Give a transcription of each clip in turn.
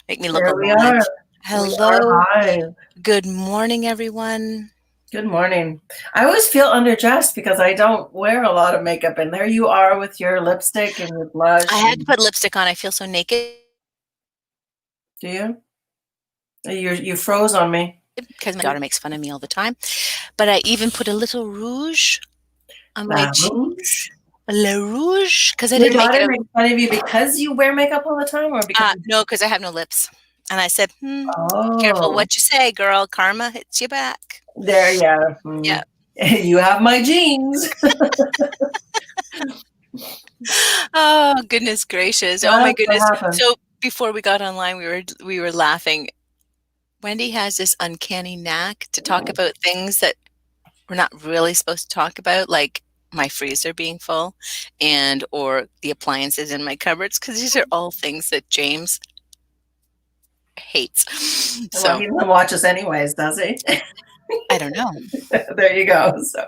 Make me look There we are. alive. We are Hello. live. Good morning, everyone. Good morning. I always feel underdressed because I don't wear a lot of makeup, and there you are with your lipstick and your I blush. had to put lipstick on. I feel so naked Do you? You froze on me. because my daughter makes fun of me all the time. But I even put a little rouge on my La cheeks. Rouge. Le rouge, because I Your didn't make it daughter a makes fun of you because you wear makeup all the time, or because no, because I have no lips. And I said, careful oh, what you say, girl. Karma hits you back. there, yeah. Yeah. You have my jeans. Oh, goodness gracious. Oh my That's what goodness. happened. So before we got online, we were laughing. Wendy has this uncanny knack to talk about things that we're not really supposed to talk about, like my freezer being full and or the appliances in my cupboards, because these are all things that James hates. Well, So he doesn't watch us anyways, does he? I don't know. There you go. So,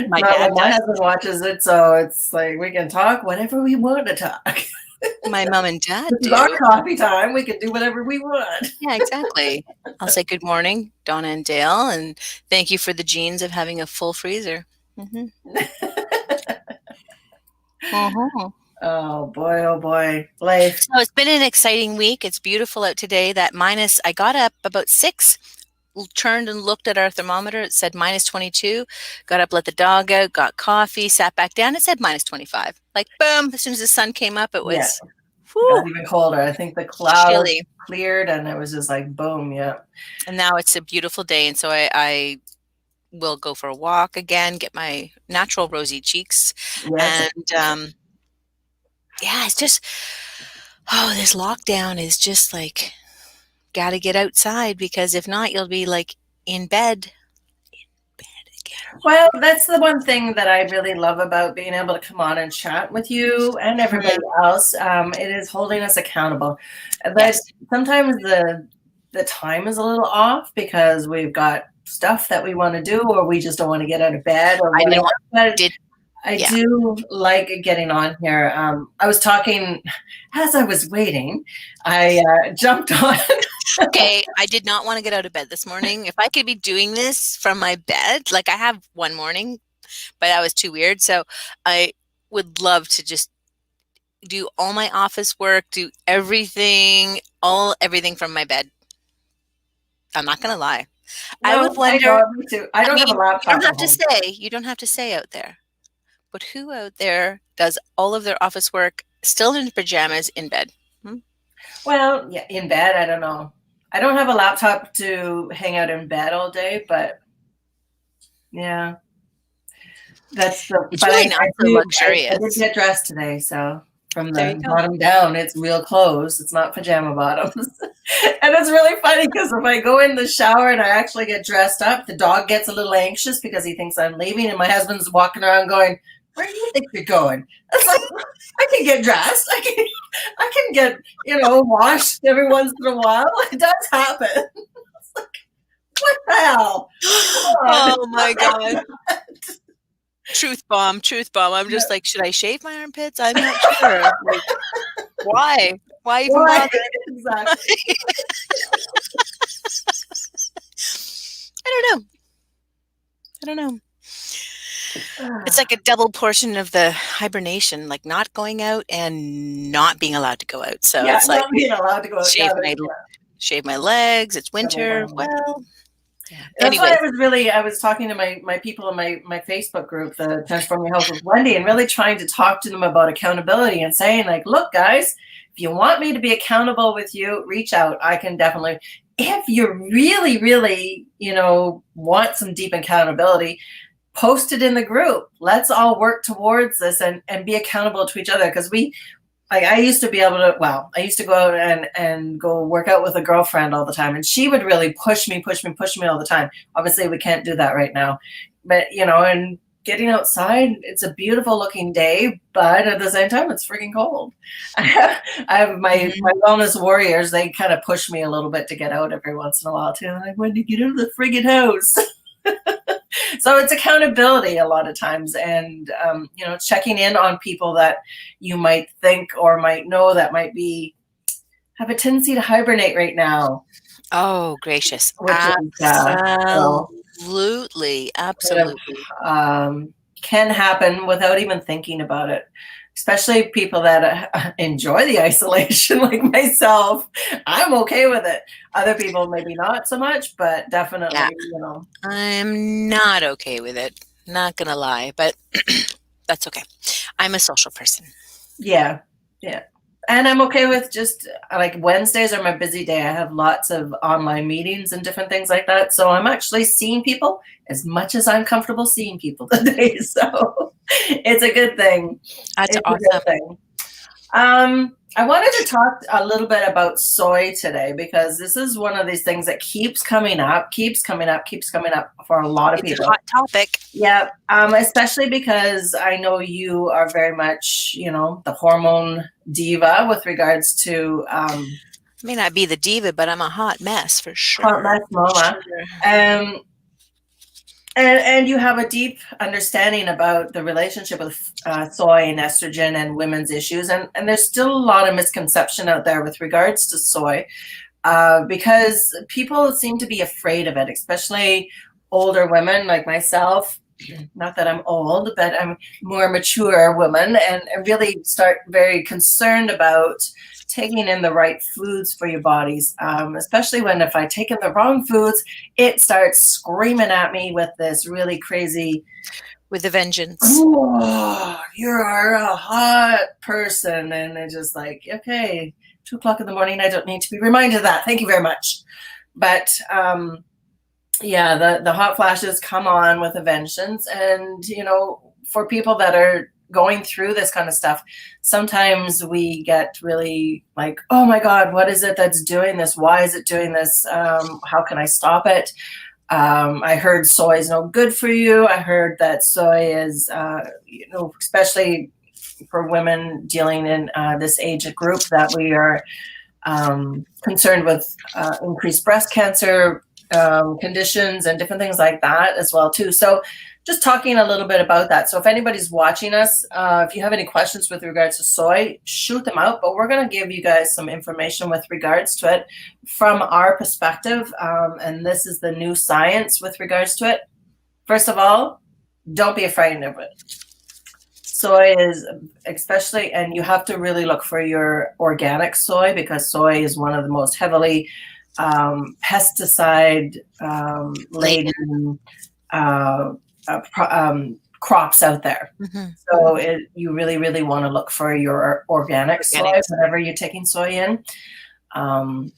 My not like dad my does. husband watches it, so it's like we can talk whenever we want to talk. My mom and dad This is our do. coffee time. We can do whatever we want. Yeah, exactly. I'll say good morning, Donna and Dale, and thank you for the genes of having a full freezer. hmm hmm Oh boy, life. So it's been an exciting week. It's beautiful out today. I got up about 6, turned and looked at our thermometer. It said minus 22. Got up, let the dog out, got coffee, sat back down. It said minus 25. Like, boom, as soon as the sun came up, it Yeah, was, got whew, even colder. I think the clouds chilly. cleared, and it was just like boom. Yeah. And now it's a beautiful day. And so I will go for a walk again, get my natural rosy cheeks. Yes. And yeah, it's just, oh, this lockdown is just like, got to get outside because if not, you'll be like in bed again. Well, that's the one thing that I really love about being able to come on and chat with you and everybody Mhm. else. It is holding us accountable. But Yes. sometimes the time is a little off because we've got stuff that we want to do, or we just don't want to get out of bed, or I didn't whatever. want, But did, I yeah. do like getting on here. I was talking as I was waiting. I jumped on. Okay, I did not want to get out of bed this morning. If I could be doing this from my bed, like I have one morning, but that was too weird. So I would love to just do all my office work, do everything from my bed. I'm not gonna lie. I No, would I wonder, know, me too. I I don't have a mean, laptop at home. you don't have to say out there, but who out there does all of their office work still in pajamas in bed? Hmm? Well, yeah, in bed, I don't know. I don't have a laptop to hang out in bed all day, but yeah, that's the. It's But really not I so do. I did luxurious. get dressed today, so from There you the go. bottom down, it's real clothes. It's not pajama bottoms, and it's really funny because if I go in the shower and I actually get dressed up, the dog gets a little anxious because he thinks I'm leaving, and my husband's walking around going, "Where do you think you're going?" It's like I can get dressed. I can get washed every once in a while. It does happen. What the hell? Come on. Oh my God. Truth bomb, truth bomb. I'm just like, should I shave my armpits? I'm not sure. Like, why? Why even Why? bother? Exactly. I don't know. I don't know. It's like a double portion of the hibernation, like not going out and not being allowed to go out. So Yeah, it's like not being allowed to go. Yeah, shave my shave my legs. It's double winter. whammy. Well, yeah. That's why Anyways, I was talking to my people in my Facebook group, the Transform Your Health with Wendy, and really trying to talk to them about accountability and saying, like, look, guys, if you want me to be accountable with you, reach out. I can definitely. If you really, really, want some deep accountability, post it in the group. Let's all work towards this and be accountable to each other. Because I used to be able to, well, I used to go out and go work out with a girlfriend all the time. And she would really push me all the time. Obviously, we can't do that right now. But, and getting outside, it's a beautiful looking day, but at the same time, it's freaking cold. I have my mhm. wellness warriors. They kind of push me a little bit to get out every once in a while, too. I'm like, when do you get out of the friggin' house? So it's accountability a lot of times, and checking in on people that you might think or might know that might be have a tendency to hibernate right now, Oh, gracious. which is so Absolutely, kind of absolutely. can happen without even thinking about it. Especially people that enjoy the isolation, like myself. I'm okay with it. Other people maybe not so much, but Yeah, definitely, you know. I'm not okay with it, not gonna lie, but that's okay. I'm a social person. Yeah, yeah. And I'm okay with just like Wednesdays are my busy day. I have lots of online meetings and different things like that. So I'm actually seeing people as much as I'm comfortable seeing people today. So it's a good thing. That's It's a awesome. good thing. I wanted to talk a little bit about soy today because this is one of these things that keeps coming up, keeps coming up, keeps coming up for a lot of It's a people. hot topic. Yeah, especially because I know you are very much, you know, the hormone diva with regards to May not be the diva, but I'm a hot mess for hot sure, mess mama. sure. Um, and you have a deep understanding about the relationship with soy and estrogen and women's issues. And there's still a lot of misconception out there with regards to soy because people seem to be afraid of it, especially older women like myself. Not that I'm old, but I'm more mature woman and really start very concerned about taking in the right foods for your bodies, especially when if I take in the wrong foods, it starts screaming at me with this really crazy, With a vengeance. oh, you are a hot person. And it's just like, okay, 2 o'clock in the morning, I don't need to be reminded of that. Thank you very much. But yeah, the hot flashes come on with a vengeance. And, you know, for people that are going through this kind of stuff, sometimes we get really like, oh my God, what is it that's doing this? Why is it doing this? How can I stop it? I heard soy is no good for you. I heard that soy is, you know, especially for women dealing in this age group, that we are concerned with increased breast cancer conditions and different things like that as well too. So just talking a little bit about that. So if anybody's watching us, if you have any questions with regards to soy, shoot them out. But we're going to give you guys some information with regards to it from our perspective. And this is the new science with regards to it. First of all, don't be afraid of it. Soy is especially, and you have to really look for your organic soy because soy is one of the most heavily pesticide Laden. laden crops out there. Mhm. So you really, really want to look for your organic soy, Organics. whenever you're taking soy in. It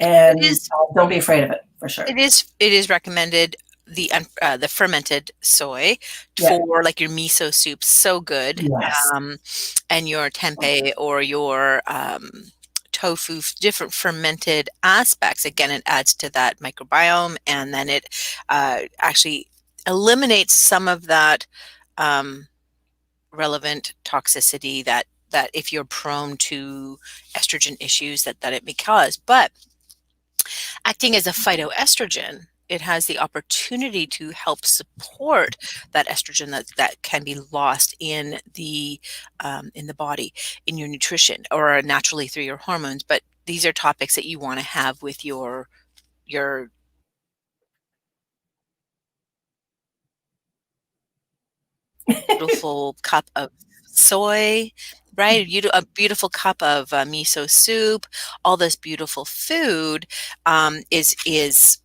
And is don't be afraid of it, for sure. it is recommended the fermented soy Yeah. for like your miso soup, so good. Yes. Um, and your tempeh or your tofu, different fermented aspects. Again, it adds to that microbiome, and then it actually eliminates some of that relevant toxicity that if you're prone to estrogen issues that it may cause. But acting as a phytoestrogen, it has the opportunity to help support that estrogen that can be lost in the body, in your nutrition, or naturally through your hormones. But these are topics that you want to have with your beautiful cup of soy, right? A beautiful cup of miso soup. All this beautiful food is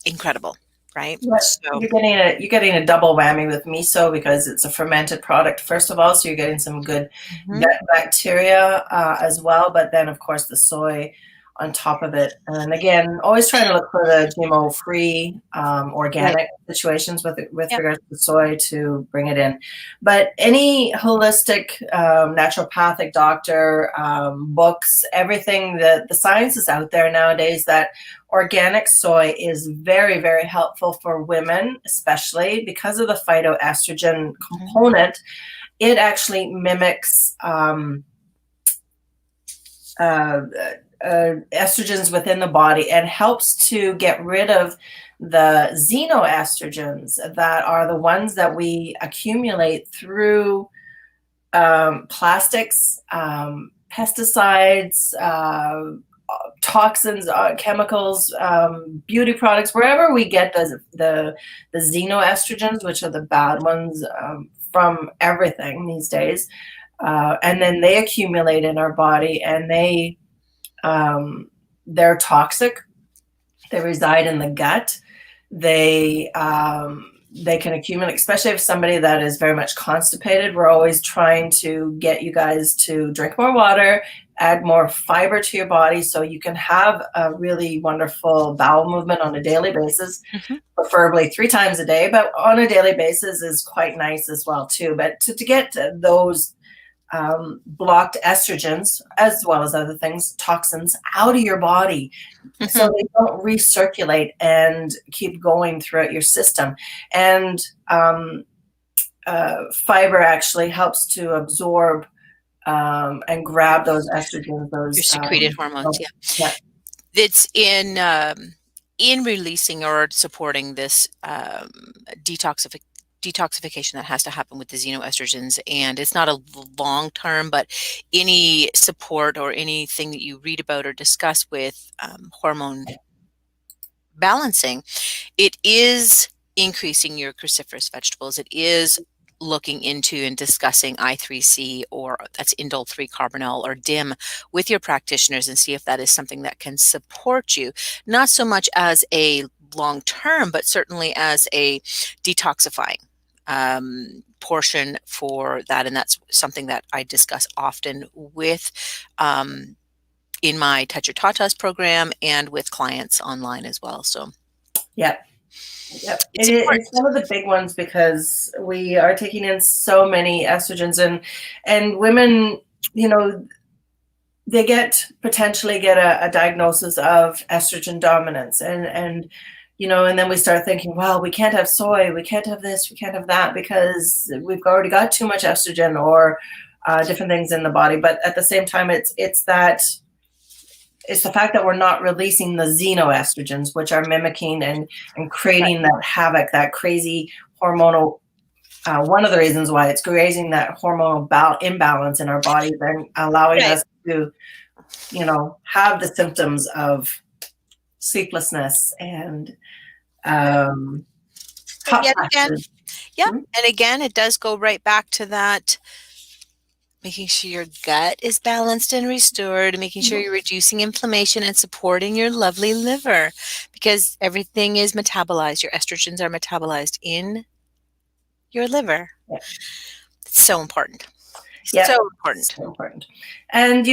incredible, right? But So, you're getting a double whammy with miso because it's a fermented product, first of all, so you're getting some good mhm, gut bacteria as well. But then, of course, the soy on top of it. And again, always trying to look for the GMO-free right. organic situations with Yep. regards to soy to bring it in. But any holistic naturopathic doctor, books, everything, the science is out there nowadays that organic soy is very, very helpful for women, especially because of the phytoestrogen Mhm. component. It actually mimics uh, estrogens within the body and helps to get rid of the xenoestrogens that are the ones that we accumulate through plastics, pesticides, toxins, chemicals, beauty products, wherever we get the xenoestrogens, which are the bad ones, from everything these days, and then they accumulate in our body, and they're toxic. They reside in the gut. They can accumulate, especially if somebody that is very much constipated. We're always trying to get you guys to drink more water, add more fiber to your body so you can have a really wonderful bowel movement on a daily basis, Mhm. preferably 3 times a day, but on a daily basis is quite nice as well too. But to get those blocked estrogens, as well as other things, toxins, out of your body so Mhm. they don't recirculate and keep going throughout your system. And fiber actually helps to absorb and grab those estrogens, Your those, secreted hormones, yeah. yeah, It's in releasing or supporting this detoxification that has to happen with the xenoestrogens, and it's not a long term, but any support or anything that you read about or discuss with hormone balancing, it is increasing your cruciferous vegetables. It is looking into and discussing I3C, or that's indole 3 carbonyl, or DIM, with your practitioners and see if that is something that can support you, not so much as a long term, but certainly as a detoxifying portion for that. And that's something that I discuss often with in my Touch Your Tatas program and with clients online as well. So yeah. Yep. it's It's important. one of the big ones because we are taking in so many estrogens, and women, you know, they potentially get a diagnosis of estrogen dominance, and then we start thinking, well, we can't have soy, we can't have this, we can't have that because we've already got too much estrogen or different things in the body. But at the same time, it's the fact that we're not releasing the xenoestrogens, which are mimicking and Right. creating that havoc, that crazy hormonal. One of the reasons why it's creating that hormonal imbalance in our bodies and allowing Right. us to, have the symptoms of sleeplessness and um, And hot yet again, flashes. yeah. Hmm? And again, it does go right back to that, making sure your gut is balanced and restored, making sure you're reducing inflammation and supporting your lovely liver, because everything is metabolized. Your estrogens are metabolized in your liver. Yeah. It's so important. Yeah, So important. so important. And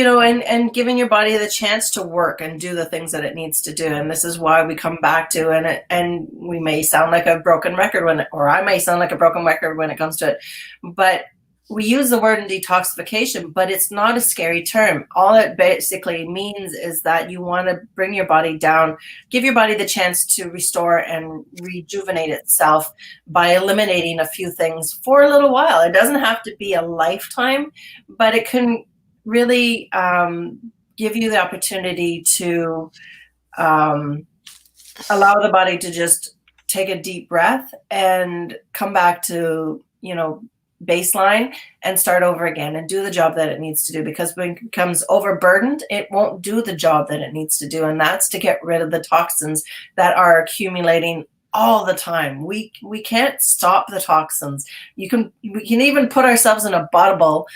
giving your body the chance to work and do the things that it needs to do. And this is why we come back to, and we may sound like a broken record or I may sound like a broken record when it comes to it, but we use the word in detoxification, but it's not a scary term. All it basically means is that you want to bring your body down, give your body the chance to restore and rejuvenate itself by eliminating a few things for a little while. It doesn't have to be a lifetime, but it can really give you the opportunity to um, allow the body to just take a deep breath and come back to, baseline and start over again and do the job that it needs to do, because when it becomes overburdened, it won't do the job that it needs to do, and that's to get rid of the toxins that are accumulating all the time. We can't stop the toxins. We can even put ourselves in a bubble,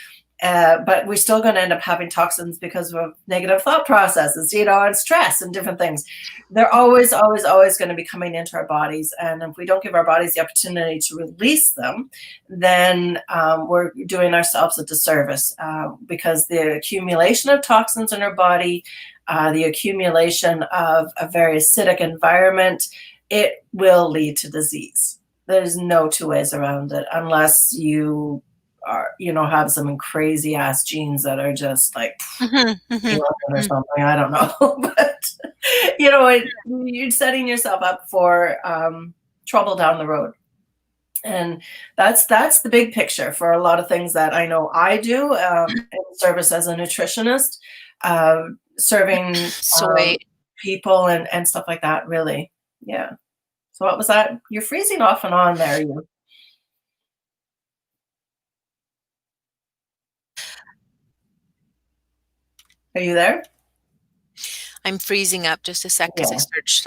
but we're still going to end up having toxins because of negative thought processes, and stress and different things. They're always, always, always going to be coming into our bodies. And if we don't give our bodies the opportunity to release them, then we're doing ourselves a disservice, because the accumulation of toxins in our body, the accumulation of a very acidic environment, it will lead to disease. There's no two ways around it, unless you have some crazy ass genes that are just like Mhm, mhm, or mhm. something. I don't know, but you're setting yourself up for trouble down the road. And that's the big picture for a lot of things that I know I do in service as a nutritionist, serving Soy. people and stuff like that. Really, yeah. So what was that? You're freezing off and on there. Are you there? I'm freezing up just a sec because Yeah.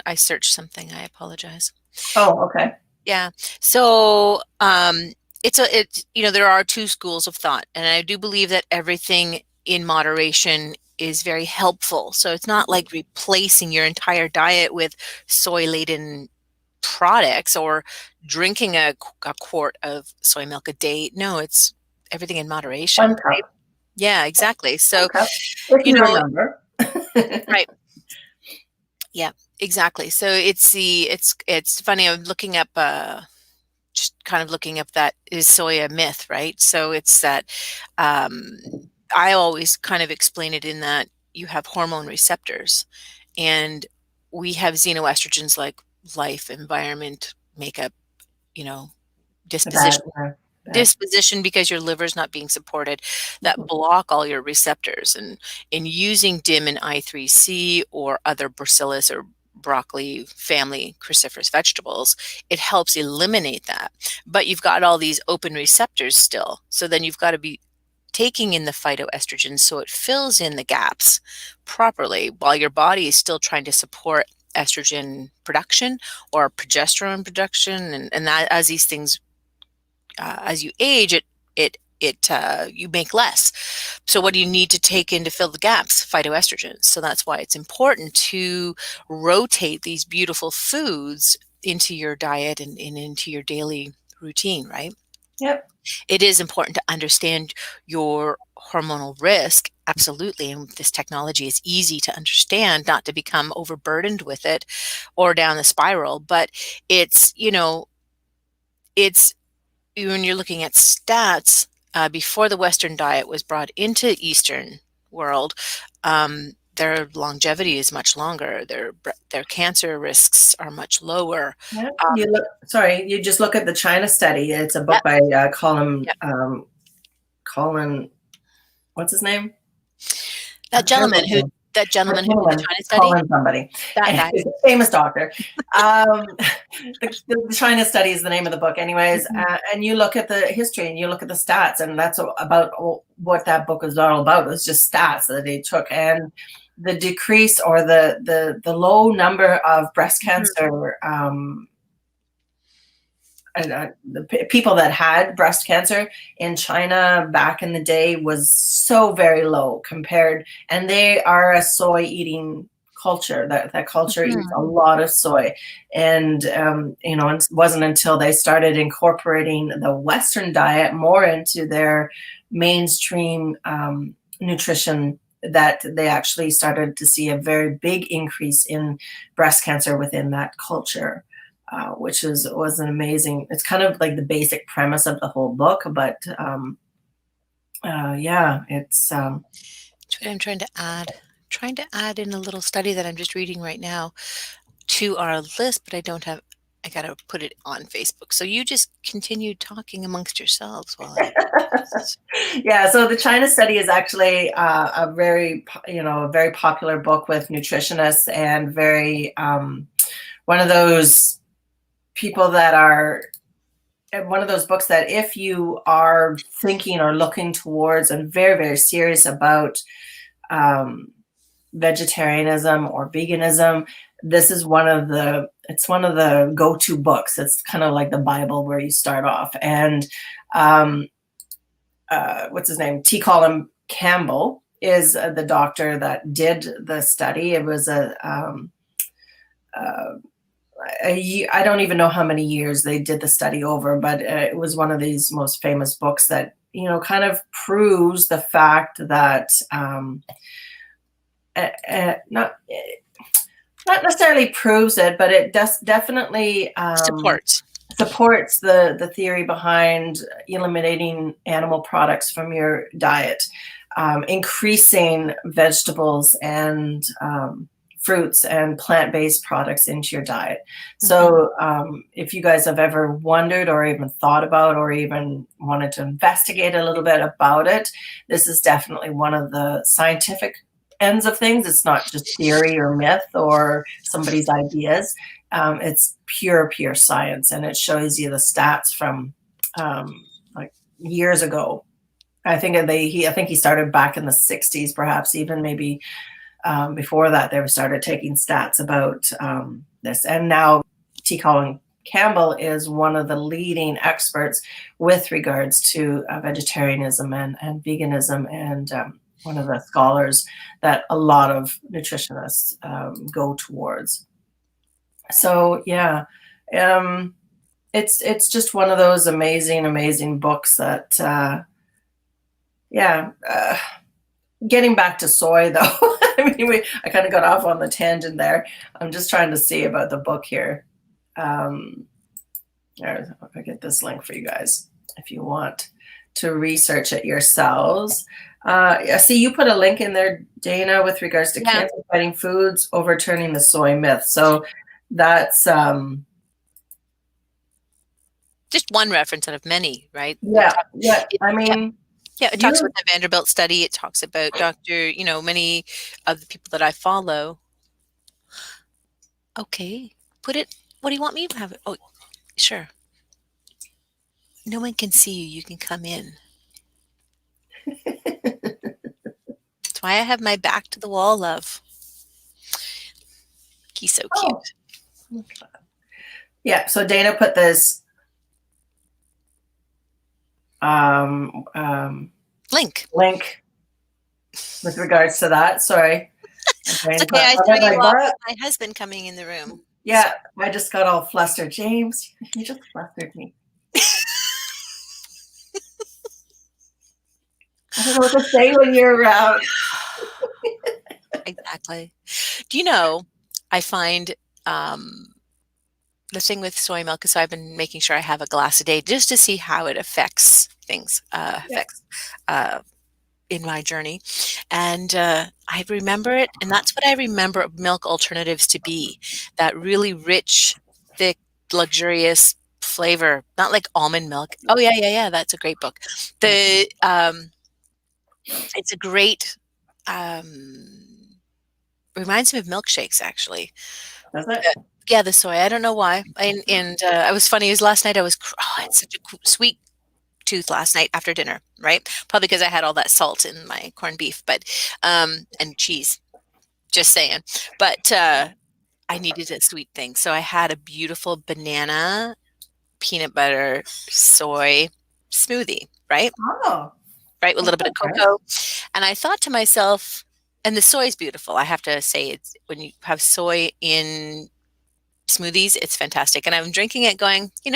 I searched something. I apologize. Oh, okay. Yeah. So, there are two schools of thought, and I do believe that everything in moderation is very helpful. So it's not like replacing your entire diet with soy-laden products or drinking a quart of soy milk a day. No, it's everything in moderation, One right? cup. Yeah, exactly. One So, cup. If you you know, remember. right. Yeah, exactly. So it's funny. I'm looking up just kind of looking up that is soy a myth, right? So it's that um, I always kind of explain it in that you have hormone receptors, and we have xenoestrogens like life, environment, makeup, you know, Bad, disposition bad. disposition because your liver's not being supported that Mhm. block all your receptors. And in using dim and I3C or other bacillus or broccoli family cruciferous vegetables, it helps eliminate that. But you've got all these open receptors still. So then you've got to be taking in the phytoestrogens so it fills in the gaps properly while your body is still trying to support estrogen production or progesterone production. And that as these things as you age, you make less. So what do you need to take in to fill the gaps? Phytoestrogens. So that's why it's important to rotate these beautiful foods into your diet and into your daily routine, right? Yep. It is important to understand your hormonal risk. Absolutely. And this technology is easy to understand, not to become overburdened with it or down the spiral. But it's, it's when you're looking at stats, before the Western diet was brought into Eastern world, their longevity is much longer. Their cancer risks are much lower. Yeah. Um, You look, sorry, you just look at the China study. It's a book yep, by Colin, yep. Colin, what's his name? That gentleman Terrible who name. that gentleman who did the Colin, China study, Colin somebody. that And guy. he's a famous doctor. Um, the China study is the name of the book, anyways. Mhm. And you look at the history and you look at the stats, and that's about what that book is all about. It was just stats that they took, and the decrease or the low number of breast Mhm. cancer people that had breast cancer in China back in the day was so very low compared, and they are a soy eating culture. That culture eats Mhm. a lot of soy, and it wasn't until they started incorporating the Western diet more into their mainstream nutrition that they actually started to see a very big increase in breast cancer within that culture, which was an amazing. It's kind of like the basic premise of the whole book, but yeah, it's That's what I'm trying to add. Trying to add in a little study that I'm just reading right now to our list, but I gotta put it on Facebook. So you just continue talking amongst yourselves while I just yeah. So the China study is actually a very popular book with nutritionists, and very one of those people that are one of those books that if you are thinking or looking towards and very very serious about um, vegetarianism or veganism, this is one of the go-to books. It's kind of like the Bible where you start off. And um, what's his name? T. Colin Campbell is the doctor that did the study. It was uh, I don't even know how many years they did the study over, but it was one of these most famous books that kind of proves the fact that not necessarily proves it, but it does definitely support. supports the theory behind eliminating animal products from your diet, increasing vegetables and fruits and plant-based products into your diet. Mhm. So if you guys have ever wondered or even thought about or even wanted to investigate a little bit about it, this is definitely one of the scientific ends of things. It's not just theory or myth or somebody's ideas. It's pure science, and it shows you the stats from like years ago. I think he started back in the 60s, perhaps even maybe Before that, they started taking stats about this. And now T. Colin Campbell is one of the leading experts with regards to vegetarianism and veganism, and one of the scholars that a lot of nutritionists go towards. So yeah, it's just one of those amazing books that yeah. Getting back to soy though, I mean, I kind of got off on the tangent there. I'm just trying to see about the book here. If I get this link for you guys, if you want to research it yourselves. I see you put a link in there, Dana, with regards to Yeah. cancer-fighting foods, overturning the soy myth. So that's Just one reference out of many, right? yeah. I mean, Yeah, it talks about the Vanderbilt study. It talks about many of the people that I follow. Okay, put it. What do you want me to have it? Oh, sure. No one can see you. You can come in. That's why I have my back to the wall, love. He's so cute. Oh. Yeah, so Dana put this Link with regards to that. Sorry. It's okay. I threw you off with my husband coming in the room. Yeah, I just got all flustered. James, you just flustered me. I don't know what to say when you're around. Exactly. Do you know, I find the thing with soy milk is, so I've been making sure I have a glass a day just to see how it affects things, in my journey. And I remember it, and that's what I remember milk alternatives to be, that really rich, thick, luxurious flavor, not like almond milk. Oh yeah, that's a great book. The it's a great reminds me of milkshakes, actually. Does it? Yeah, the soy. I don't know why. And I was funny. It was last night. I had such a sweet tooth last night after dinner, right? Probably because I had all that salt in my corned beef, but and cheese. Just saying. But I needed a sweet thing, so I had a beautiful banana peanut butter soy smoothie, right? Oh, Right, with a little bit of cocoa. And I thought to myself, and the soy is beautiful. I have to say, it's when you have soy in smoothies, it's fantastic. And I'm drinking it going, in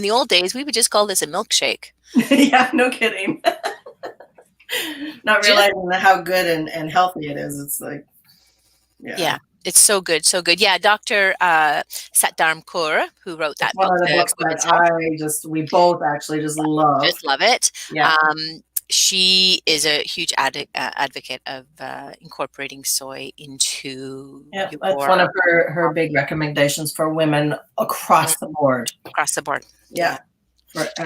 the old days, we would just call this a milkshake. Yeah, no kidding. Not realizing how good and healthy it is. It's like, yeah, it's so good, so good. Yeah, Dr. Satdharm Kaur, who wrote that book, one of the books that we both actually just love. Just love it. Yeah. She is a huge advocate of incorporating soy into that's one of her big recommendations for women across the board. Across the board. Yeah.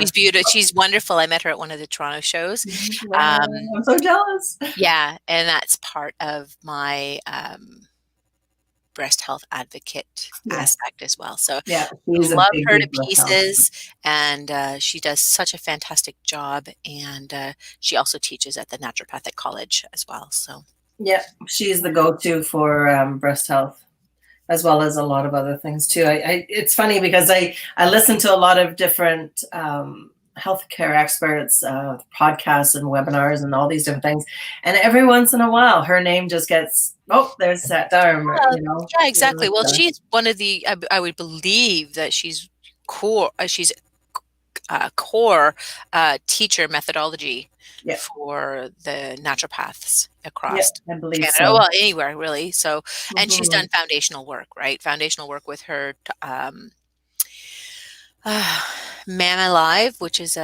She's beautiful. She's wonderful. I met her at one of the Toronto shows. Wow, I'm so jealous. Yeah, and that's part of my breast health advocate aspect as well. So yeah, love her to pieces, and she does such a fantastic job. And she also teaches at the Naturopathic College as well. So yeah, she's the go-to for breast health, as well as a lot of other things too. It's funny because I listen to a lot of different healthcare experts, podcasts and webinars and all these different things. And every once in a while, her name just gets, there's that darn, Yeah, exactly. Well, she's one of the, I would believe that she's core teacher methodology for the naturopaths across Canada. So. Well, anywhere really. So, and she's done foundational work, right? Foundational work with her Mama Alive, which is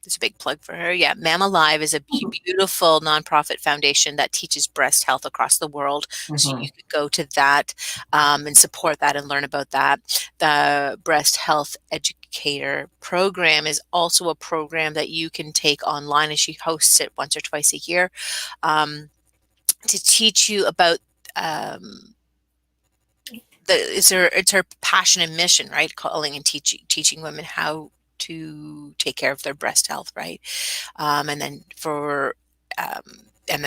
it's a big plug for her. Yeah, Mama Alive is a beautiful nonprofit foundation that teaches breast health across the world. So you could go to that and support that and learn about that. The Breast Health Educator program is also a program that you can take online, and she hosts it once or twice a year to teach you about it's her passion and mission, right? Calling and teaching women how to take care of their breast health, right? And then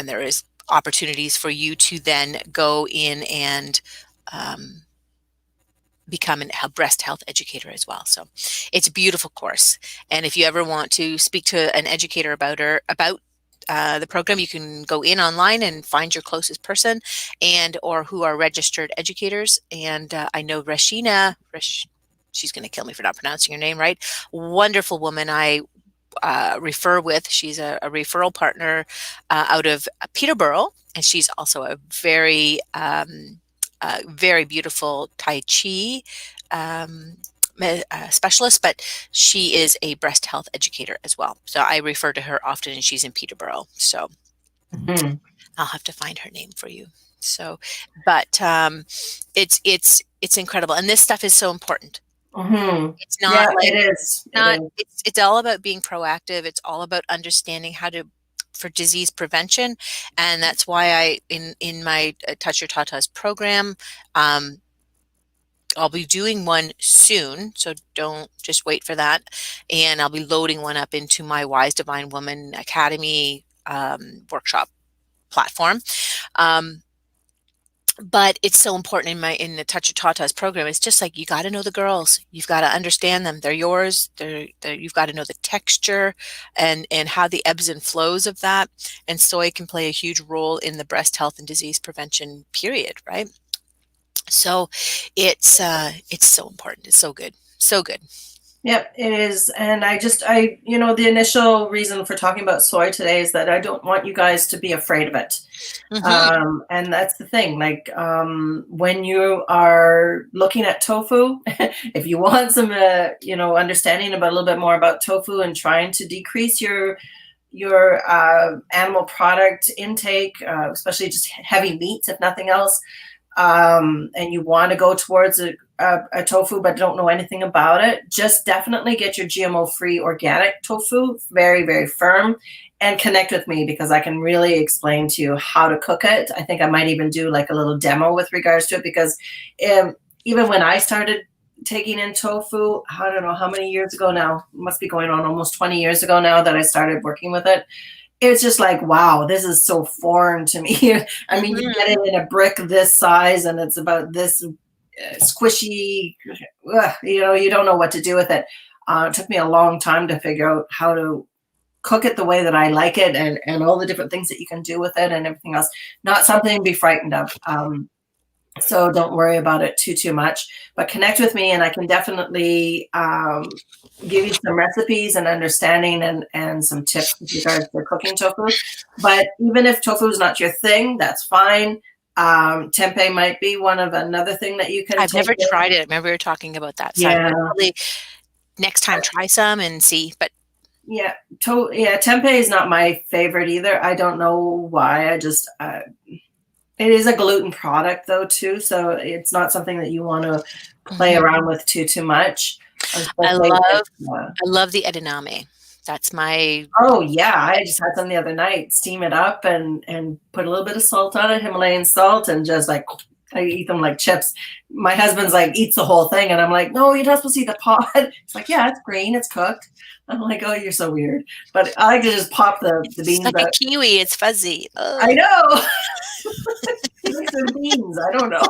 there is opportunities for you to then go in and um, become a breast health educator as well. So it's a beautiful course. And if you ever want to speak to an educator about the program, you can go in online and find your closest person and or who are registered educators. And I know she's going to kill me for not pronouncing your name right. Wonderful woman. I refer with. She's a referral partner out of Peterborough, and she's also a very beautiful Tai Chi um, specialist, but she is a breast health educator as well. So I refer to her often, and she's in Peterborough. So Mhm. I'll have to find her name for you. So, but it's incredible, and this stuff is so important. Mhm. It's not Yeah, like it is. It not is. it's all about being proactive. It's all about understanding how to for disease prevention, and that's why I in my Touch Your Tatas program, um, I'll be doing one soon, so don't just wait for that. And I'll be loading one up into my Wise Divine Woman Academy workshop platform. Um, but it's so important in the Touch of Tatas program. It's just like you got to know the girls. You've got to understand them. They're yours. You've got to know the texture and how the ebbs and flows of that. And soy can play a huge role in the breast health and disease prevention period, right? So it's so important. It's so good. So good. Yep, it is. And the initial reason for talking about soy today is that I don't want you guys to be afraid of it. Hmm. And that's the thing. Like when you are looking at tofu, if you want some, understanding about a little bit more about tofu and trying to decrease your animal product intake, especially just heavy meats, if nothing else, and you want to go towards a tofu but don't know anything about it, just definitely get your GMO-free organic tofu, very, very firm, and connect with me because I can really explain to you how to cook it. I think I might even do like a little demo with regards to it because even when I started taking in tofu, I don't know how many years ago now, it must be going on almost 20 years ago now that I started working with it. It's just like, wow, this is so foreign to me. I mean, you get Hmm. it in a brick this size and it's about this squishy, you don't know what to do with it. It took me a long time to figure out how to cook it the way that I like it and all the different things that you can do with it and everything else. Not something to be frightened of. So don't worry about it too much, but connect with me and I can definitely give you some recipes and understanding and some tips with regards to cooking tofu. But even if tofu is not your thing, that's fine. Tempeh might be one of another thing that you can I've take never in. tried it. I remember we were talking about that. So I Yeah, will probably next time try some and see. But yeah, tempeh is not my favorite either. I don't know why. It is a gluten product though too, so it's not something that you want to play mhm. around with too much, I especially if, love I love the edamame. That's my oh yeah, I just had some the other night. Steam it up and put a little bit of salt on it, Himalayan salt, and just like I eat them like chips. My husband's like eats the whole thing, and I'm like, no, you're not supposed to eat the pod. It's like, yeah, it's green, it's cooked. I'm like, oh, you're so weird. But I like to just pop the it's beans like a out. kiwi. It's fuzzy. I Oh, know. He likes the beans. I don't know.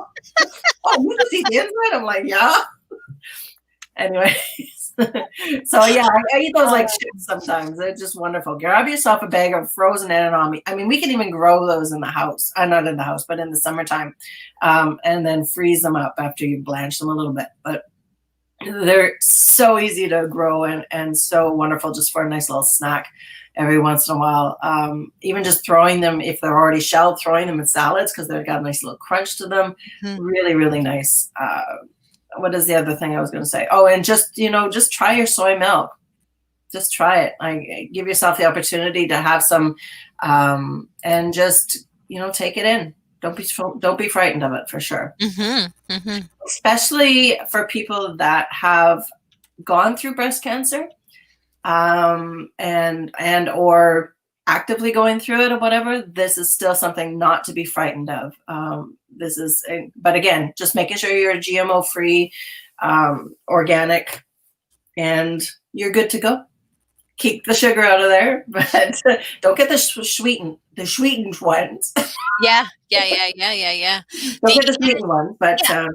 Oh, you just eat the inside? I'm like, yeah. Anyways, so yeah, I eat those like chips sometimes. They're just wonderful. Grab yourself a bag of frozen edamame. I mean, we can even grow those in the house. Not in the house, but in the summertime, and then freeze them up after you blanch them a little bit. But they're so easy to grow and so wonderful just for a nice little snack every once in a while. Even just throwing them, if they're already shelled, throwing them in salads because they've got a nice little crunch to them. mhm. Really, really nice. What is the other thing I was going to say? Oh, and just try your soy milk. Just try it. Give yourself the opportunity to have some, and just take it in. Don't be frightened of it for sure. Mhm. Mhm. Especially for people that have gone through breast cancer, and or actively going through it or whatever. This is still something not to be frightened of. But again, just making sure you're GMO free, organic, and you're good to go. keep the sugar out of there, but don't get the sweetened ones. Yeah, yeah, yeah, yeah, yeah, yeah. Don't The get the sweetened ones, but yeah,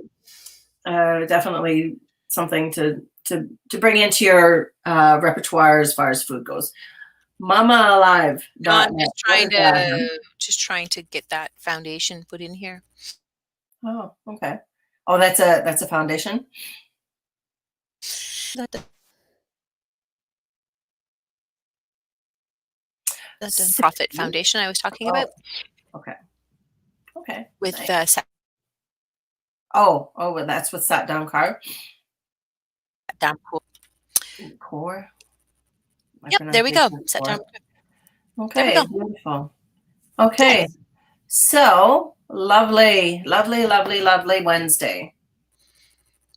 definitely something to bring into your repertoire as far as food goes. no, I'm MamaAlive.net. just What trying is that? Huh? to get that foundation put in here. Oh, okay. Oh, that's a foundation. That Si- Profit Foundation I was talking about Oh, okay. Okay. with, Nice. Oh, well, that's what sat down car. down pool. Core. My Yep, there we go. pronunciation is Set down. core. There we Okay, go. beautiful. Okay, Yes. so lovely, lovely, lovely, lovely Wednesday.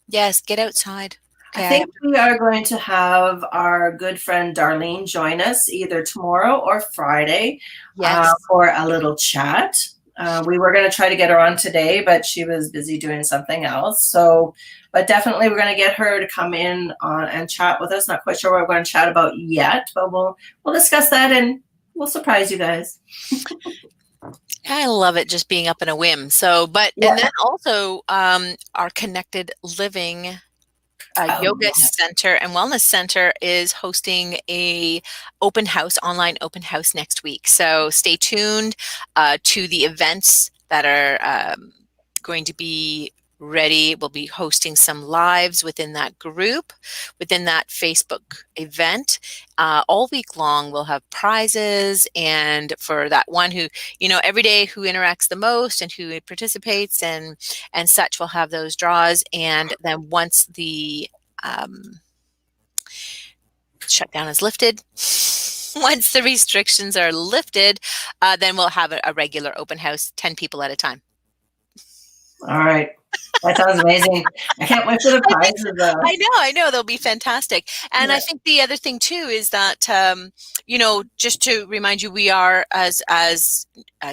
Yes, get outside. I Okay, I think have to we are going to have our good friend Darlene join us either tomorrow or Friday yes. for a little chat. We were going to try to get her on today, but she was busy doing something else. So, but definitely we're going to get her to come in on and chat with us. Not quite sure what we're going to chat about yet, but we'll discuss that and we'll surprise you guys. I love it just being up in a whim. So, but Yeah. and then also our Connected Living Oh, yoga yeah. center and wellness center is hosting a online open house next week. So stay tuned to the events that are going to be ready. We'll be hosting some lives within that group, within that Facebook event. All week long, we'll have prizes. And for that one who, every day who interacts the most and who participates and such, we'll have those draws. And then once the shutdown is lifted, once the restrictions are lifted, then we'll have a regular open house, 10 people at a time. All right. That sounds amazing. I can't wait for the I think so. prizes. I know, they'll be fantastic. And I Yeah. think the other thing too is that, just to remind you, we are as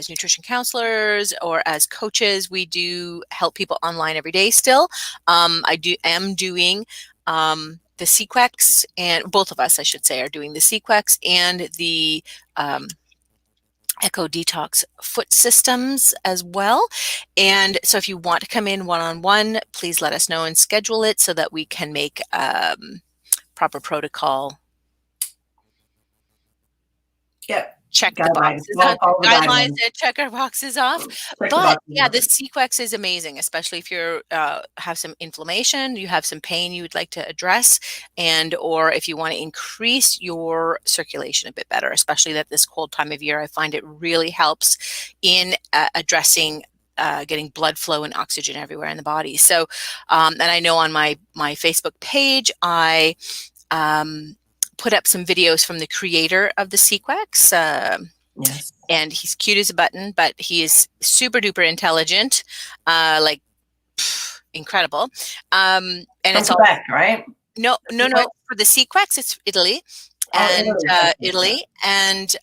nutrition counselors or as coaches, we do help people online every day still. Am doing the CQEX, and both of us, I should say, are doing the CQEX and the Echo Detox foot systems as well. And so if you want to come in one-on-one, please let us know and schedule it so that we can make proper protocol, Yep. check the Guidelines. boxes Well, on follow the guidelines guidelines. and check our boxes off. Check the But boxes yeah, off. the CQEX is amazing, especially if you're have some inflammation, you have some pain you would like to address, and or if you want to increase your circulation a bit better, especially at this cold time of year. I find it really helps in addressing getting blood flow and oxygen everywhere in the body. So, and I know on my Facebook page, I put up some videos from the creator of the CQEX. Yes. And he's cute as a button, but he is super duper intelligent, like incredible. And From it's all Quebec, right? no. For the CQEX, it's Italy. Oh, And Italy. Okay. Yeah. Italy, and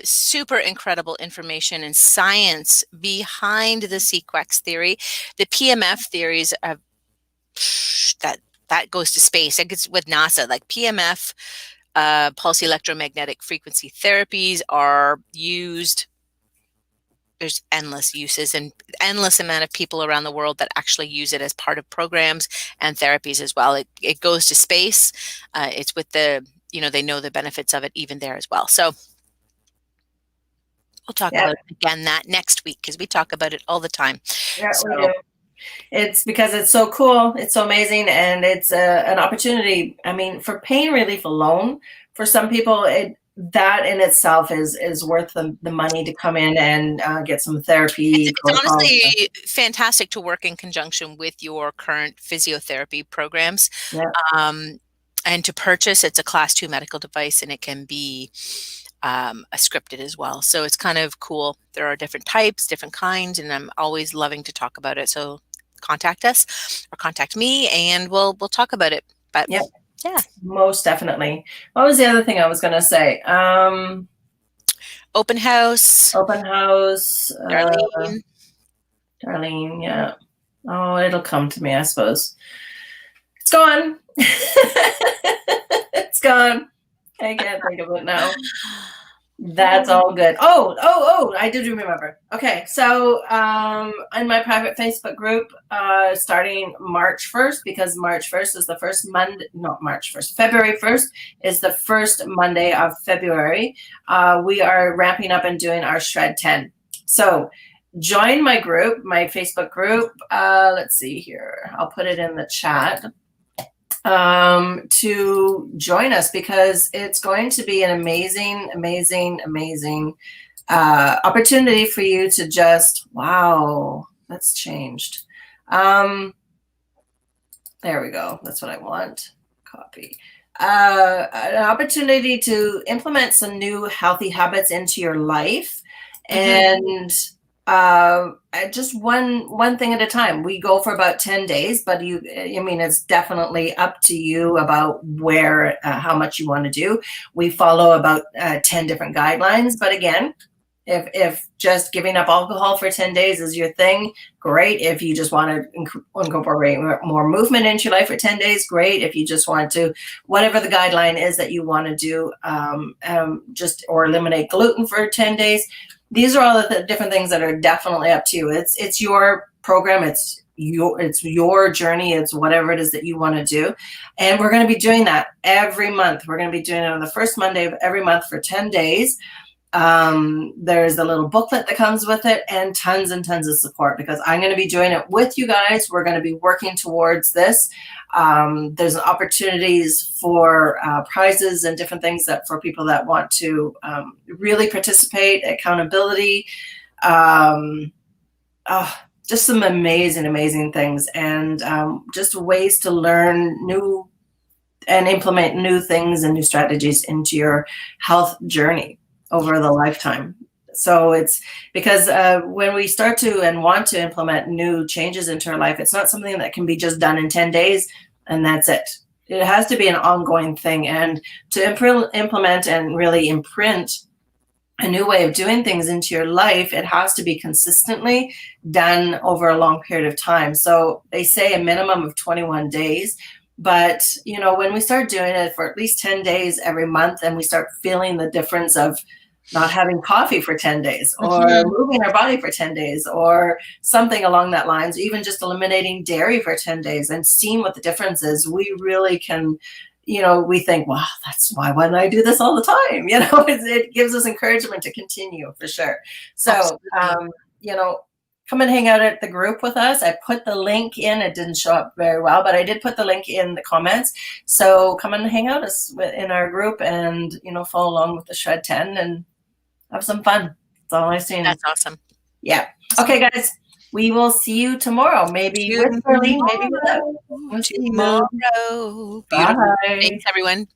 super incredible information and science behind the CQEX theory. The PMF theories of that goes to space. It gets with NASA, like PMF, pulse electromagnetic frequency therapies are used. There's endless uses and endless amount of people around the world that actually use it as part of programs and therapies as well. It goes to space. It's with they know the benefits of it even there as well. So we'll talk Yeah. about it again that next week because we talk about it all the time. Yeah, we So do. It's because it's so cool. It's so amazing. And it's an opportunity. I mean, for pain relief alone, for some people, that in itself is worth the money to come in and get some therapy it's protocols. honestly fantastic to work in conjunction with your current physiotherapy programs. Yeah. Um, and to purchase, it's a class 2 medical device and it can be a scripted as well. So it's kind of cool. There are different types, different kinds, and I'm always loving to talk about it. So contact us or contact me and we'll talk about it. But Yep. yeah. Most definitely. What was the other thing I was going to say? Open house. Open house. Darlene. Darlene, yeah. Oh, it'll come to me, I suppose. It's gone. It's gone. I can't think of it now. That's all good. Oh, I did remember. Okay, so in my private Facebook group, starting March 1st, because March 1st is the first Monday, not March 1st, February 1st is the first Monday of February, we are ramping up and doing our Shred 10. So join my group, my Facebook group. Let's see here. I'll put it in the chat to join us, because it's going to be an amazing, amazing, amazing opportunity for you to just, wow, that's changed. There we go. That's what I want. Copy. An opportunity to implement some new healthy habits into your life, and just one thing at a time. We go for about 10 days, but it's definitely up to you about where, how much you want to do. We follow about 10 different guidelines, but again, if just giving up alcohol for 10 days is your thing, great. If you just want to incorporate more movement into your life for 10 days, great. If you just want to, whatever the guideline is that you want to do, or eliminate gluten for 10 days, these are all the different things that are definitely up to you. It's your program. It's your journey. It's whatever it is that you want to do. And we're going to be doing that every month. We're going to be doing it on the first Monday of every month for 10 days. There's a little booklet that comes with it, and tons of support, because I'm going to be doing it with you guys. We're going to be working towards this. There's opportunities for prizes and different things that for people that want to really participate, accountability, just some amazing things, and just ways to learn new and implement new things and new strategies into your health journey over the lifetime. So it's because when we start to and want to implement new changes into our life, it's not something that can be just done in 10 days and that's it. It has to be an ongoing thing. And to implement and really imprint a new way of doing things into your life, it has to be consistently done over a long period of time. So they say a minimum of 21 days. But, when we start doing it for at least 10 days every month, and we start feeling the difference of not having coffee for 10 days, or moving our body for 10 days, or something along that lines, even just eliminating dairy for 10 days and seeing what the difference is, we really can, we think, wow, that's why don't I do this all the time? It gives us encouragement to continue, for sure. So, come and hang out at the group with us. I put the link in. It didn't show up very well, but I did put the link in the comments. So come and hang out in our group, and, follow along with the Shred 10 and have some fun. That's all I'm saying. That's awesome. Yeah. Okay, guys. We will see you tomorrow. Maybe with Darlene, maybe without. Tomorrow. Beautiful. Bye. Thanks, everyone.